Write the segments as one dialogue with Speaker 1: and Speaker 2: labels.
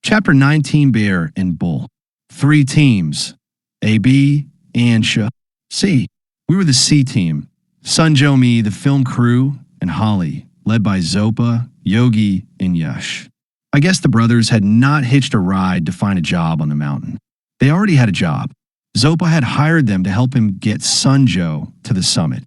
Speaker 1: Chapter 19, Bear and Bull. 3 teams, A, B, and C. We were the C team. Sunjo, me, the film crew, and Holly, led by Zopa, Yogi, and Yash. I guess the brothers had not hitched a ride to find a job on the mountain. They already had a job. Zopa had hired them to help him get Sunjo to the summit.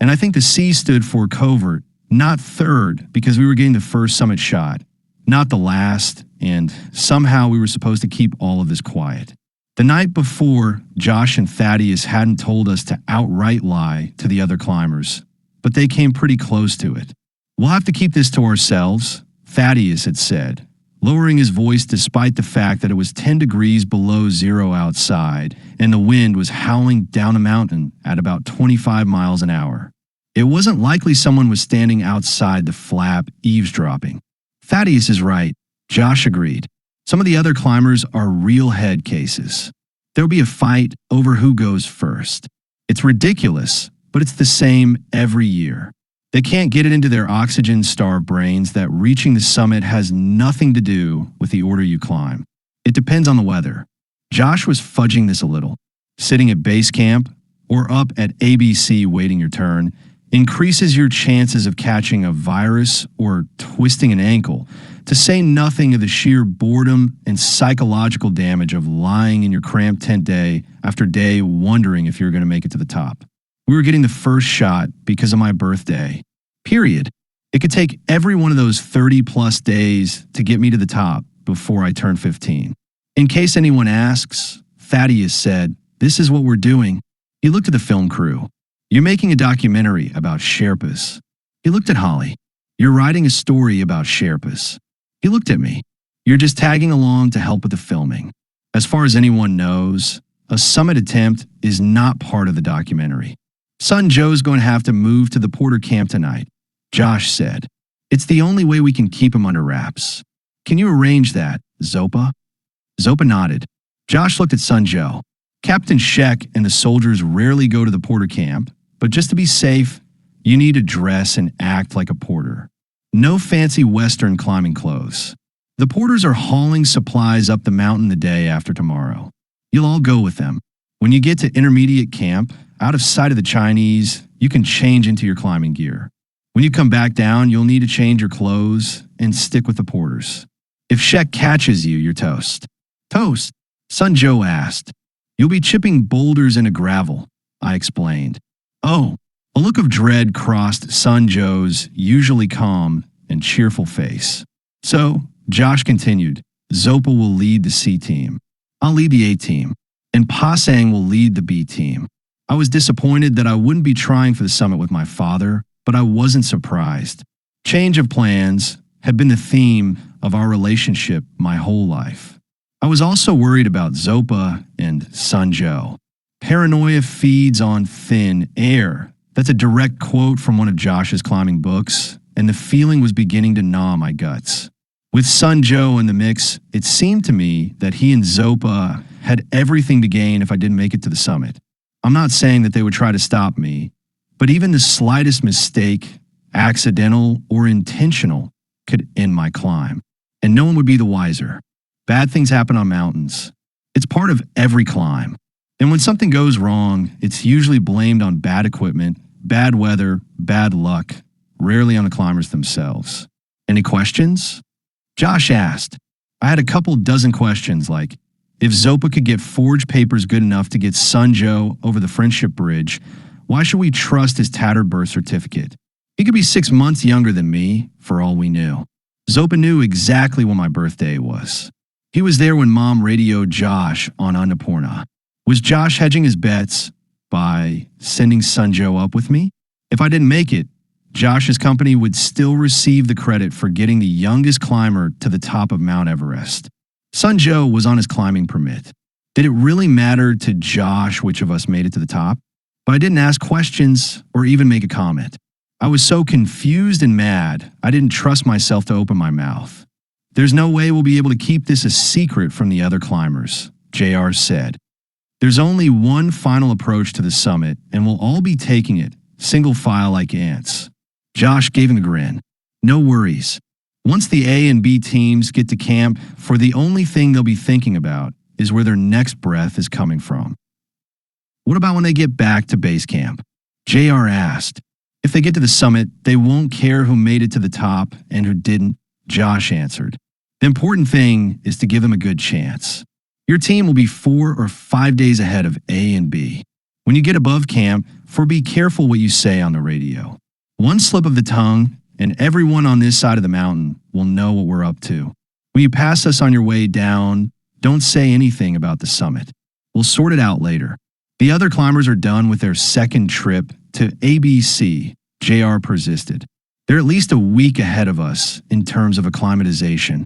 Speaker 1: And I think the C stood for covert, not third, because we were getting the first summit shot, not the last, and somehow we were supposed to keep all of this quiet. The night before, Josh and Thaddeus hadn't told us to outright lie to the other climbers, but they came pretty close to it. "We'll have to keep this to ourselves," Thaddeus had said, lowering his voice despite the fact that it was 10 degrees below zero outside and the wind was howling down the mountain at about 25 miles an hour. It wasn't likely someone was standing outside the flap eavesdropping. Thaddeus is right, Josh agreed. Some of the other climbers are real head cases. There'll be a fight over who goes first. It's ridiculous, but it's the same every year. They can't get it into their oxygen-starved brains that reaching the summit has nothing to do with the order you climb. It depends on the weather. Josh was fudging this a little. Sitting at base camp or up at ABC waiting your turn increases your chances of catching a virus or twisting an ankle, to say nothing of the sheer boredom and psychological damage of lying in your cramped tent day after day wondering if you're going to make it to the top. We were getting the first shot because of my birthday. Period. It could take every one of those 30-plus days to get me to the top before I turn 15. In case anyone asks, Thaddeus said, "This is what we're doing." He looked at the film crew. "You're making a documentary about Sherpas." He looked at Holly. "You're writing a story about Sherpas." He looked at me. "You're just tagging along to help with the filming." As far as anyone knows, a summit attempt is not part of the documentary. "Son Joe's going to have to move to the Porter camp tonight," Josh said. "It's the only way we can keep him under wraps. Can you arrange that, Zopa?" Zopa nodded. Josh looked at Son Joe. "Captain Sheck and the soldiers rarely go to the Porter camp, but just to be safe, you need to dress and act like a porter. No fancy Western climbing clothes. The porters are hauling supplies up the mountain the day after tomorrow. You'll all go with them. When you get to intermediate camp, out of sight of the Chinese, you can change into your climbing gear. When you come back down, you'll need to change your clothes and stick with the porters. If Sheck catches you, you're toast." "Toast?" Son Joe asked. "You'll be chipping boulders into gravel," I explained. "Oh." A look of dread crossed Son Joe's usually calm and cheerful face. "So," Josh continued, "Zopa will lead the C team. I'll lead the A team, and Pasang will lead the B team." I was disappointed that I wouldn't be trying for the summit with my father, but I wasn't surprised. Change of plans had been the theme of our relationship my whole life. I was also worried about Zopa and Son Joe. "Paranoia feeds on thin air." That's a direct quote from one of Josh's climbing books, and the feeling was beginning to gnaw my guts. With Son Joe in the mix, it seemed to me that he and Zopa had everything to gain if I didn't make it to the summit. I'm not saying that they would try to stop me, but even the slightest mistake, accidental or intentional, could end my climb, and no one would be the wiser. Bad things happen on mountains. It's part of every climb. And when something goes wrong, it's usually blamed on bad equipment, bad weather, bad luck, rarely on the climbers themselves. "Any questions?" Josh asked. I had a couple dozen questions like, if Zopa could get forged papers good enough to get Son Joe over the Friendship Bridge, why should we trust his tattered birth certificate? He could be 6 months younger than me, for all we knew. Zopa knew exactly when my birthday was. He was there when Mom radioed Josh on Annapurna. Was Josh hedging his bets by sending Son Joe up with me? If I didn't make it, Josh's company would still receive the credit for getting the youngest climber to the top of Mount Everest. Son Joe was on his climbing permit. Did it really matter to Josh which of us made it to the top? But I didn't ask questions or even make a comment. I was so confused and mad, I didn't trust myself to open my mouth. "There's no way we'll be able to keep this a secret from the other climbers," JR said. "There's only one final approach to the summit, and we'll all be taking it, single file like ants." Josh gave him a grin. "No worries. Once the A and B teams get to camp, for the only thing they'll be thinking about is where their next breath is coming from. What about when they get back to base camp? JR asked. If they get to the summit, they won't care who made it to the top and who didn't, Josh answered. The important thing is to give them a good chance. Your team will be 4 or 5 days ahead of A and B. When you get above camp, be careful what you say on the radio. One slip of the tongue, and everyone on this side of the mountain will know what we're up to. When you pass us on your way down, don't say anything about the summit. We'll sort it out later. The other climbers are done with their second trip to ABC, JR persisted. They're at least a week ahead of us in terms of acclimatization.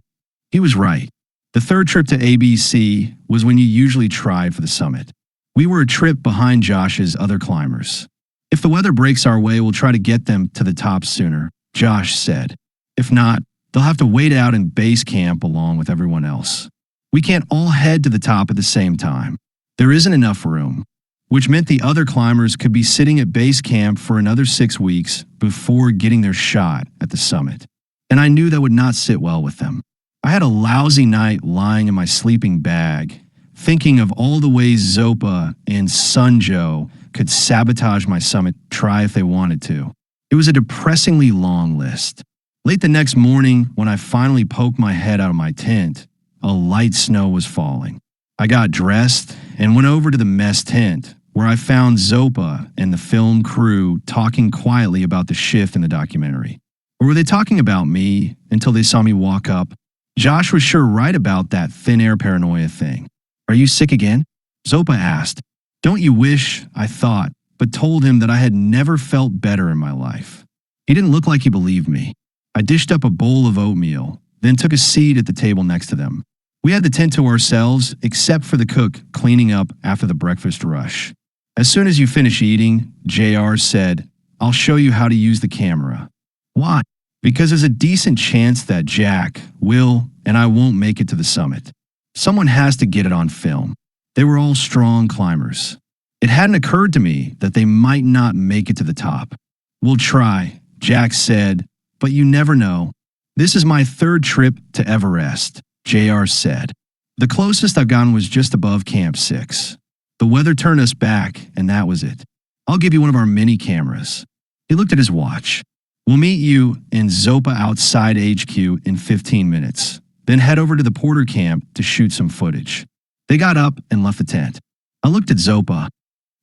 Speaker 1: He was right. The third trip to ABC was when you usually tried for the summit. We were a trip behind Josh's other climbers. If the weather breaks our way, we'll try to get them to the top sooner, Josh said. If not, they'll have to wait out in base camp along with everyone else. We can't all head to the top at the same time. There isn't enough room, which meant the other climbers could be sitting at base camp for another 6 weeks before getting their shot at the summit. And I knew that would not sit well with them. I had a lousy night lying in my sleeping bag, thinking of all the ways Zopa and Sunjo could sabotage my summit try if they wanted to. It was a depressingly long list. Late the next morning, when I finally poked my head out of my tent, a light snow was falling. I got dressed and went over to the mess tent, where I found Zopa and the film crew talking quietly about the shift in the documentary. Or were they talking about me until they saw me walk up? Josh was sure right about that thin air paranoia thing. Are you sick again? Zopa asked. Don't you wish, I thought, but told him that I had never felt better in my life. He didn't look like he believed me. I dished up a bowl of oatmeal, then took a seat at the table next to them. We had the tent to ourselves, except for the cook cleaning up after the breakfast rush. As soon as you finish eating, JR said, I'll show you how to use the camera. Why? Because there's a decent chance that Jack, Will, and I won't make it to the summit. Someone has to get it on film. They were all strong climbers. It hadn't occurred to me that they might not make it to the top. We'll try, Jack said, but you never know. This is my third trip to Everest, JR said. The closest I've gotten was just above Camp 6. The weather turned us back, and that was it. I'll give you one of our mini cameras. He looked at his watch. We'll meet you in Zopa outside HQ in 15 minutes, then head over to the Porter camp to shoot some footage. They got up and left the tent. I looked at Zopa.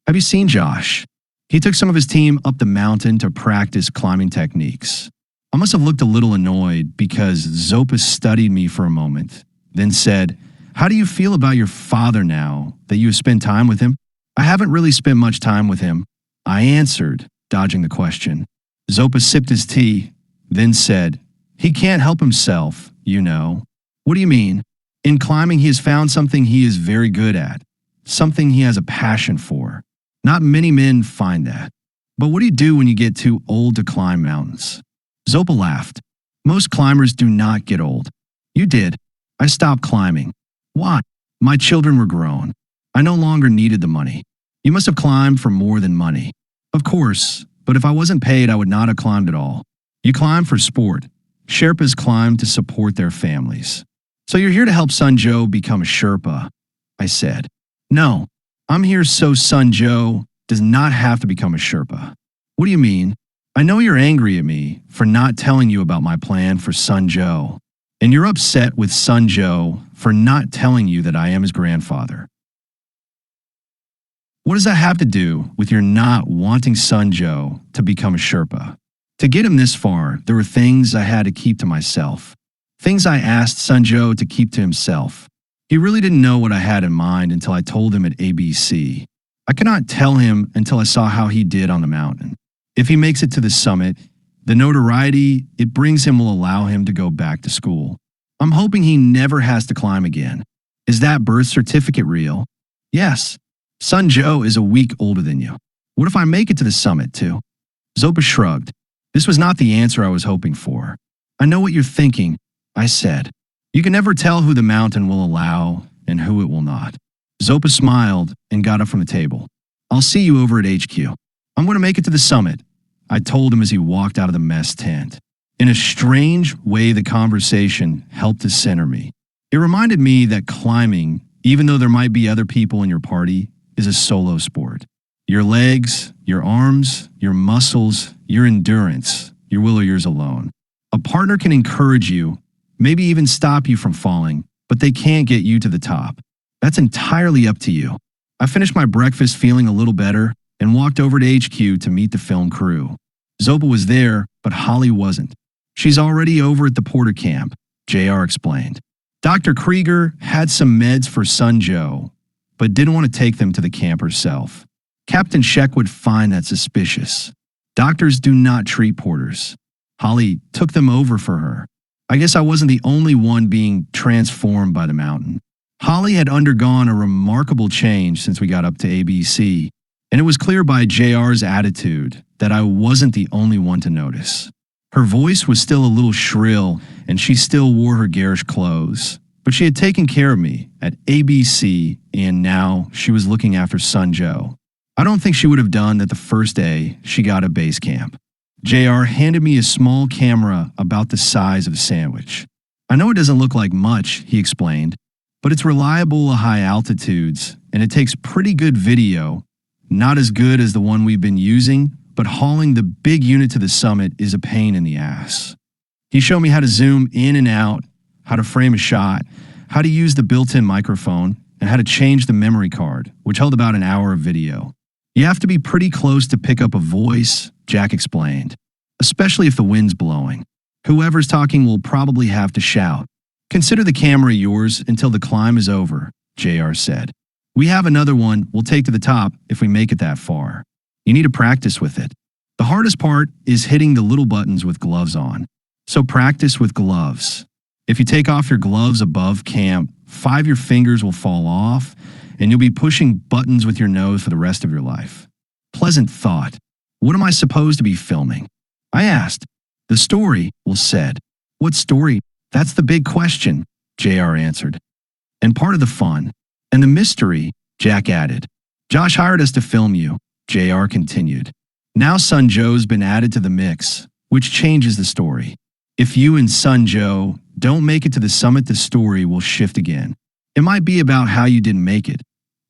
Speaker 1: Have you seen Josh? He took some of his team up the mountain to practice climbing techniques. I must have looked a little annoyed because Zopa studied me for a moment, then said, How do you feel about your father now that you have spent time with him? I haven't really spent much time with him, I answered, dodging the question. Zopa sipped his tea, then said, He can't help himself, you know. What do you mean? In climbing, he has found something he is very good at, something he has a passion for. Not many men find that. But what do you do when you get too old to climb mountains? Zopa laughed. Most climbers do not get old. You did. I stopped climbing. Why? My children were grown. I no longer needed the money. You must have climbed for more than money. Of course, but if I wasn't paid, I would not have climbed at all. You climb for sport. Sherpas climb to support their families. So you're here to help Sunjo become a Sherpa, I said. No, I'm here so Sunjo does not have to become a Sherpa. What do you mean? I know you're angry at me for not telling you about my plan for Sunjo, and you're upset with Sunjo for not telling you that I am his grandfather. What does that have to do with your not wanting Sunjo to become a Sherpa? To get him this far, there were things I had to keep to myself. Things I asked Sunjo to keep to himself. He really didn't know what I had in mind until I told him at ABC. I could not tell him until I saw how he did on the mountain. If he makes it to the summit, the notoriety it brings him will allow him to go back to school. I'm hoping he never has to climb again. Is that birth certificate real? Yes. Sunjo is a week older than you. What if I make it to the summit too? Zopa shrugged. This was not the answer I was hoping for. I know what you're thinking, I said. You can never tell who the mountain will allow and who it will not. Zopa smiled and got up from the table. I'll see you over at HQ. I'm going to make it to the summit, I told him as he walked out of the mess tent. In a strange way, the conversation helped to center me. It reminded me that climbing, even though there might be other people in your party, is a solo sport. Your legs, your arms, your muscles, your endurance, your will are yours alone. A partner can encourage you, maybe even stop you from falling, but they can't get you to the top. That's entirely up to you. I finished my breakfast feeling a little better and walked over to HQ to meet the film crew. Zopa was there, but Holly wasn't. She's already over at the Porter camp, JR explained. Dr. Krieger had some meds for Sun Joe, but didn't want to take them to the camp herself. Captain Sheck would find that suspicious. Doctors do not treat porters. Holly took them over for her. I guess I wasn't the only one being transformed by the mountain. Holly had undergone a remarkable change since we got up to ABC, and it was clear by JR's attitude that I wasn't the only one to notice. Her voice was still a little shrill, and she still wore her garish clothes, but she had taken care of me at ABC, and now she was looking after Sun Joe. I don't think she would have done that the first day she got at base camp. JR handed me a small camera about the size of a sandwich. I know it doesn't look like much, he explained, but it's reliable at high altitudes, and it takes pretty good video. Not as good as the one we've been using, but hauling the big unit to the summit is a pain in the ass. He showed me how to zoom in and out, how to frame a shot, how to use the built-in microphone, and how to change the memory card, which held about an hour of video. You have to be pretty close to pick up a voice, Jack explained, especially if the wind's blowing. Whoever's talking will probably have to shout. Consider the camera yours until the climb is over, JR said. We have another one we'll take to the top if we make it that far. You need to practice with it. The hardest part is hitting the little buttons with gloves on. So practice with gloves. If you take off your gloves above camp, 5 of your fingers will fall off, and you'll be pushing buttons with your nose for the rest of your life. Pleasant thought. What am I supposed to be filming? I asked. The story, Will said. What story? That's the big question, JR answered. And part of the fun. And the mystery, Jack added. Josh hired us to film you, JR continued. Now Sun Joe's been added to the mix, which changes the story. If you and Sun Joe don't make it to the summit, the story will shift again. It might be about how you didn't make it.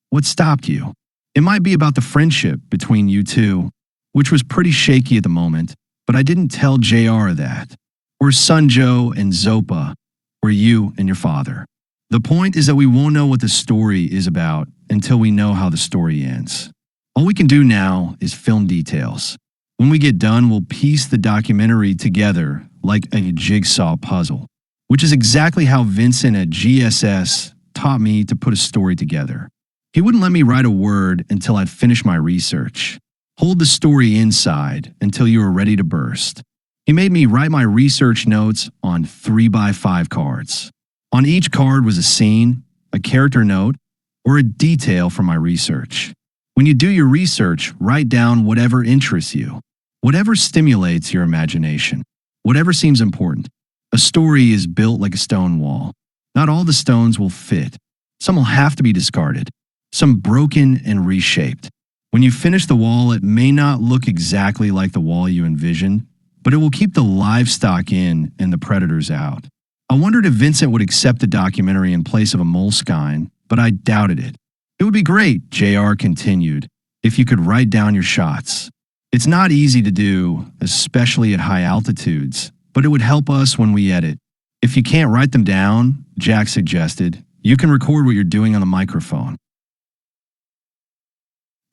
Speaker 1: What stopped you? It might be about the friendship between you two, which was pretty shaky at the moment, but I didn't tell JR that. Or Sun Joe and Zopa, or you and your father. The point is that we won't know what the story is about until we know how the story ends. All we can do now is film details. When we get done, we'll piece the documentary together like a jigsaw puzzle, which is exactly how Vincent at GSS taught me to put a story together. He wouldn't let me write a word until I'd finished my research. Hold the story inside until you were ready to burst. He made me write my research notes on 3x5 cards. On each card was a scene, a character note, or a detail from my research. When you do your research, write down whatever interests you, whatever stimulates your imagination, whatever seems important. A story is built like a stone wall. Not all the stones will fit. Some will have to be discarded, some broken and reshaped. When you finish the wall, it may not look exactly like the wall you envisioned, but it will keep the livestock in and the predators out. I wondered if Vincent would accept the documentary in place of a moleskine, but I doubted it. It would be great, JR continued, if you could write down your shots. It's not easy to do, especially at high altitudes, but it would help us when we edit. If you can't write them down, Jack suggested, you can record what you're doing on the microphone.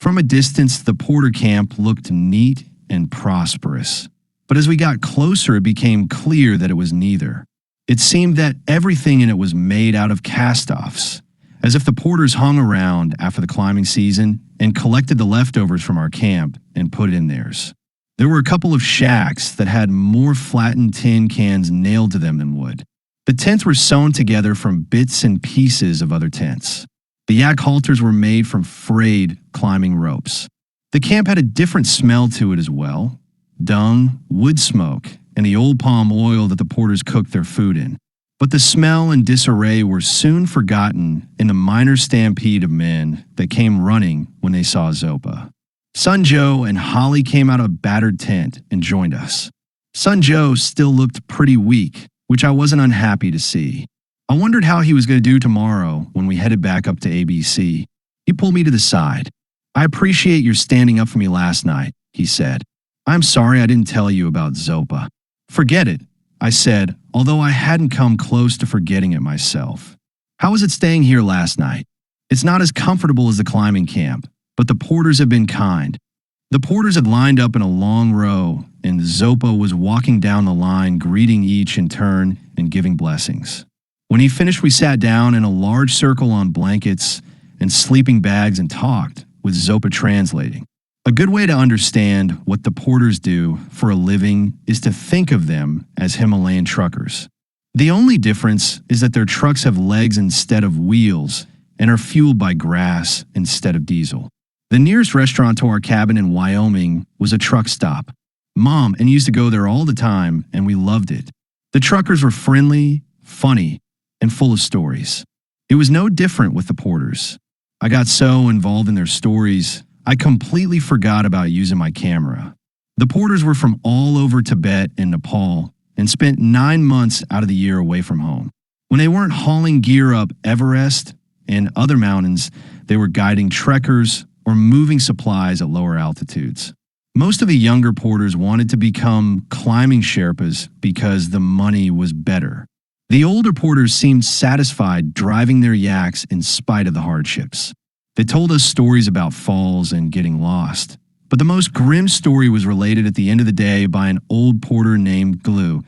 Speaker 1: From a distance, the Porter camp looked neat and prosperous. But as we got closer, it became clear that it was neither. It seemed that everything in it was made out of cast-offs, as if the porters hung around after the climbing season and collected the leftovers from our camp and put it in theirs. There were a couple of shacks that had more flattened tin cans nailed to them than wood. The tents were sewn together from bits and pieces of other tents. The yak halters were made from frayed climbing ropes. The camp had a different smell to it as well. Dung, wood smoke, and the old palm oil that the porters cooked their food in. But the smell and disarray were soon forgotten in the minor stampede of men that came running when they saw Zopa. Sun Joe and Holly came out of a battered tent and joined us. Son Joe still looked pretty weak, which I wasn't unhappy to see. I wondered how he was going to do tomorrow when we headed back up to ABC. He pulled me to the side. I appreciate your standing up for me last night, he said. I'm sorry I didn't tell you about Zopa. Forget it, I said, although I hadn't come close to forgetting it myself. How was it staying here last night? It's not as comfortable as the climbing camp, but the porters have been kind. The porters had lined up in a long row, and Zopa was walking down the line, greeting each in turn and giving blessings. When he finished, we sat down in a large circle on blankets and sleeping bags and talked, with Zopa translating. A good way to understand what the porters do for a living is to think of them as Himalayan truckers. The only difference is that their trucks have legs instead of wheels and are fueled by grass instead of diesel. The nearest restaurant to our cabin in Wyoming was a truck stop. Mom and used to go there all the time, and we loved it. The truckers were friendly, funny, and full of stories. It was no different with the porters. I got so involved in their stories, I completely forgot about using my camera. The porters were from all over Tibet and Nepal and spent 9 months out of the year away from home. When they weren't hauling gear up Everest and other mountains, they were guiding trekkers or moving supplies at lower altitudes. Most of the younger porters wanted to become climbing Sherpas because the money was better. The older porters seemed satisfied driving their yaks in spite of the hardships. They told us stories about falls and getting lost. But the most grim story was related at the end of the day by an old porter named Gulu,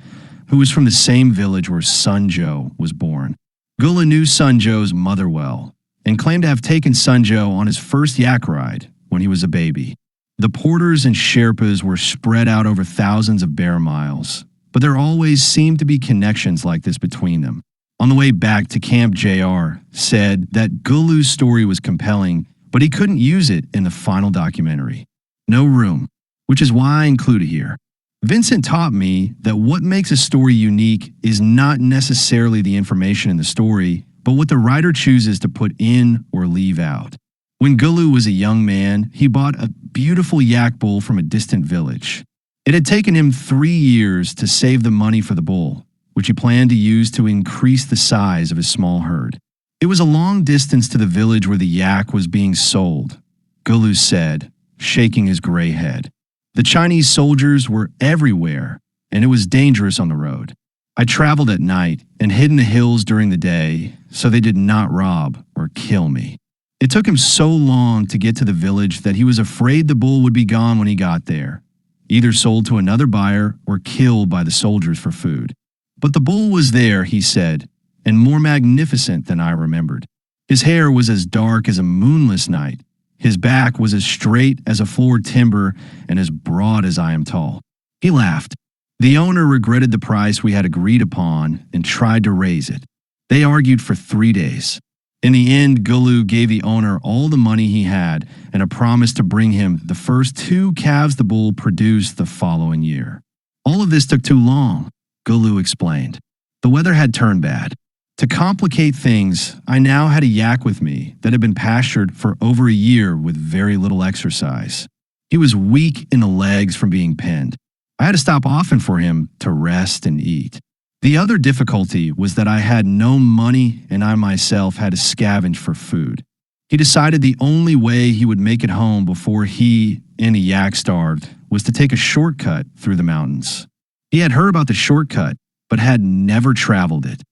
Speaker 1: who was from the same village where Son Joe was born. Gulu knew Son Joe's mother well and claimed to have taken Son Joe on his first yak ride when he was a baby. The porters and Sherpas were spread out over thousands of bear miles, but there always seemed to be connections like this between them. On the way back to Camp JR, said that Gulu's story was compelling, but he couldn't use it in the final documentary. No room, which is why I include it here. Vincent taught me that what makes a story unique is not necessarily the information in the story, but what the writer chooses to put in or leave out. When Gulu was a young man, he bought a beautiful yak bull from a distant village. It had taken him 3 years to save the money for the bull, which he planned to use to increase the size of his small herd. It was a long distance to the village where the yak was being sold, Gulu said, shaking his gray head. The Chinese soldiers were everywhere, and it was dangerous on the road. I traveled at night and hid in the hills during the day so they did not rob or kill me. It took him so long to get to the village that he was afraid the bull would be gone when he got there, either sold to another buyer or killed by the soldiers for food. But the bull was there, he said, and more magnificent than I remembered. His hair was as dark as a moonless night. His back was as straight as a floor timber and as broad as I am tall. He laughed. The owner regretted the price we had agreed upon and tried to raise it. They argued for 3 days. In the end, Gulu gave the owner all the money he had and a promise to bring him the first 2 calves the bull produced the following year. All of this took too long, Gulu explained. The weather had turned bad. To complicate things, I now had a yak with me that had been pastured for over a year with very little exercise. He was weak in the legs from being penned. I had to stop often for him to rest and eat. The other difficulty was that I had no money and I myself had to scavenge for food. He decided the only way he would make it home before he and a yak starved was to take a shortcut through the mountains. He had heard about the shortcut, but had never traveled it.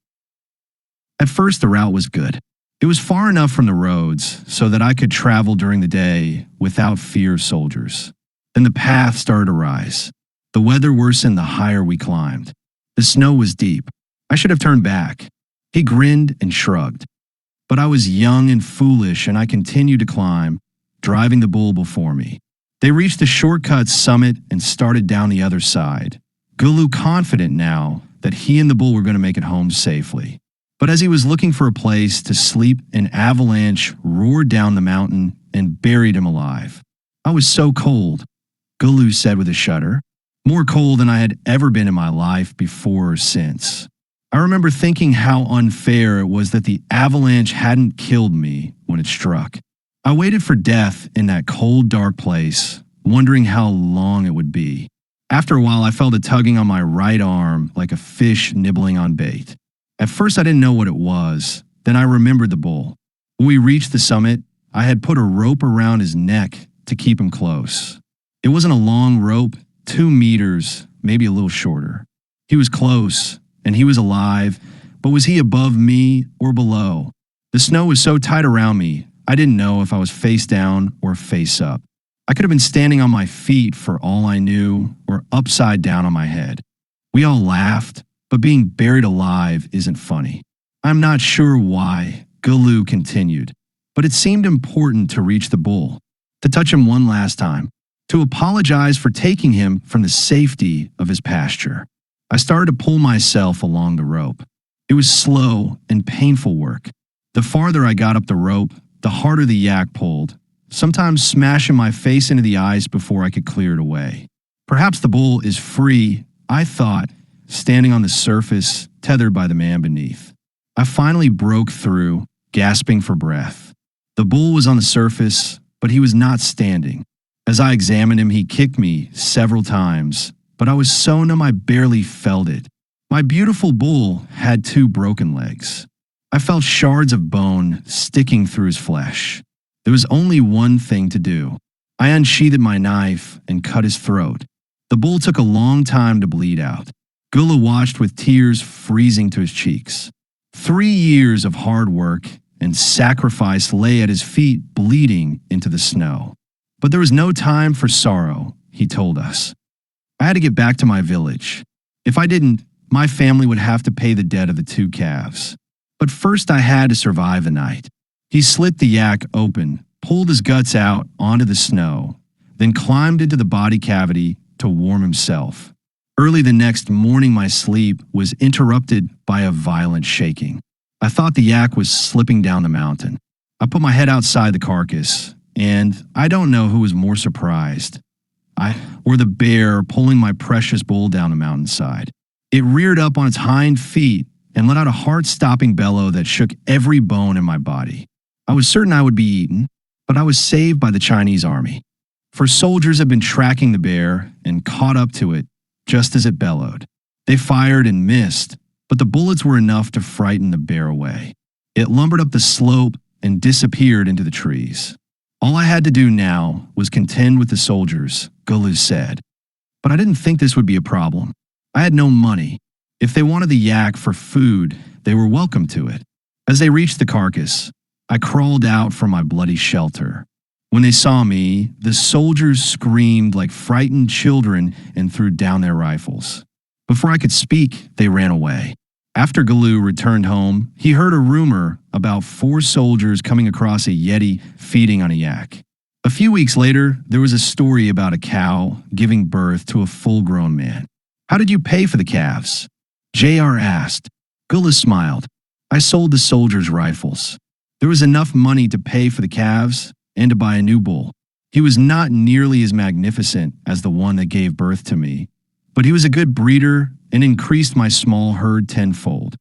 Speaker 1: At first, the route was good. It was far enough from the roads so that I could travel during the day without fear of soldiers. Then the path started to rise. The weather worsened the higher we climbed. The snow was deep. I should have turned back. He grinned and shrugged. But I was young and foolish, and I continued to climb, driving the bull before me. They reached the shortcut's summit and started down the other side. Gulu confident now that he and the bull were going to make it home safely. But as he was looking for a place to sleep, an avalanche roared down the mountain and buried him alive. I was so cold, Gulu said with a shudder. More cold than I had ever been in my life before or since. I remember thinking how unfair it was that the avalanche hadn't killed me when it struck. I waited for death in that cold, dark place, wondering how long it would be. After a while, I felt a tugging on my right arm like a fish nibbling on bait. At first, I didn't know what it was. Then I remembered the bull. When we reached the summit, I had put a rope around his neck to keep him close. It wasn't a long rope, 2 meters, maybe a little shorter. He was close, and he was alive, but was he above me or below? The snow was so tight around me, I didn't know if I was face down or face up. I could have been standing on my feet for all I knew, or upside down on my head. We all laughed, but being buried alive isn't funny. I'm not sure why, Gulu continued, but it seemed important to reach the bull, to touch him one last time, to apologize for taking him from the safety of his pasture. I started to pull myself along the rope. It was slow and painful work. The farther I got up the rope, the harder the yak pulled, sometimes smashing my face into the ice before I could clear it away. Perhaps the bull is free, I thought, standing on the surface, tethered by the man beneath. I finally broke through, gasping for breath. The bull was on the surface, but he was not standing. As I examined him, he kicked me several times, but I was so numb I barely felt it. My beautiful bull had 2 broken legs. I felt shards of bone sticking through his flesh. There was only one thing to do. I unsheathed my knife and cut his throat. The bull took a long time to bleed out. Gula watched with tears freezing to his cheeks. 3 years of hard work and sacrifice lay at his feet, bleeding into the snow. But there was no time for sorrow, he told us. I had to get back to my village. If I didn't, my family would have to pay the debt of the 2 calves. But first I had to survive the night. He slit the yak open, pulled his guts out onto the snow, then climbed into the body cavity to warm himself. Early the next morning, my sleep was interrupted by a violent shaking. I thought the yak was slipping down the mountain. I put my head outside the carcass, and I don't know who was more surprised. I or the bear pulling my precious bull down the mountainside. It reared up on its hind feet and let out a heart-stopping bellow that shook every bone in my body. I was certain I would be eaten, but I was saved by the Chinese army. For soldiers had been tracking the bear and caught up to it just as it bellowed. They fired and missed, but the bullets were enough to frighten the bear away. It lumbered up the slope and disappeared into the trees. All I had to do now was contend with the soldiers, Gulu said. But I didn't think this would be a problem. I had no money. If they wanted the yak for food, they were welcome to it. As they reached the carcass, I crawled out from my bloody shelter. When they saw me, the soldiers screamed like frightened children and threw down their rifles. Before I could speak, they ran away. After Gulu returned home, he heard a rumor about 4 soldiers coming across a yeti feeding on a yak. A few weeks later, there was a story about a cow giving birth to a full-grown man. How did you pay for the calves? JR asked. Gulu smiled. I sold the soldiers' rifles. There was enough money to pay for the calves and to buy a new bull. He was not nearly as magnificent as the one that gave birth to me, but he was a good breeder and increased my small herd tenfold.